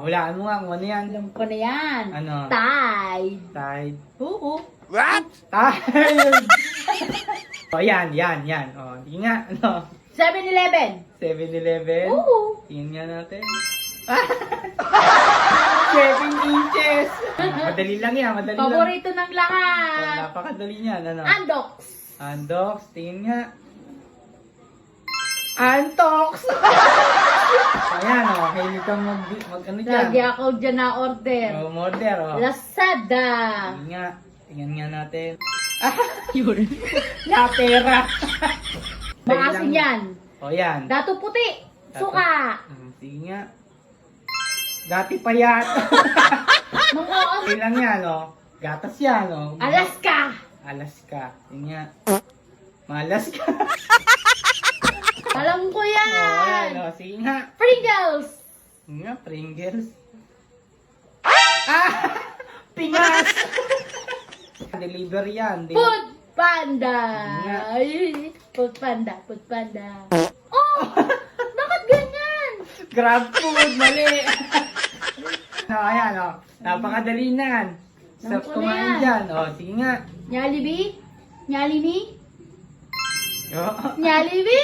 Hulaan mo nga kung ano yan. Alam ko na yan. Ano? Tide. Tide. Oo. What? Tide! O, yan. O, tingin nga. Ano? 7-Eleven. 7-Eleven. Oo. Tingin nga natin. 7 inches! Madali lang yan, madali lang. Paborito ng Oh, lahat. napakadali niyan, ano? Andox. Andox, tingin nga. Antox! Ayan, o. Hilig kang mag ano dyan. Lagi ako dyan na order. O, order, o. Lazada. Tingin nga. Tingnan nga natin. Yun. Pera. Maasin yan. O, yan. Dato puti. Dato. Suka. Sige nga. Dati payat. Mga ano. Ilang yan, o. Gatas yan, o. Alaska. Alaska. Yun nga. Malas ka. Alam ko yan. Ayan, o. Sige nga. Pringles. Sige nga, Pringles. Pingas! Delivery yan. Food Panda. Nga. Ay, Food Panda. Food Panda. Oh! Bakit ganyan? Grab food, mali. No, ayan, o. Napakadali na yan. Sarap Naku na kumain yan. dyan. O, sige nga. Nyalibi? Nyalimi? O. Nyalibi!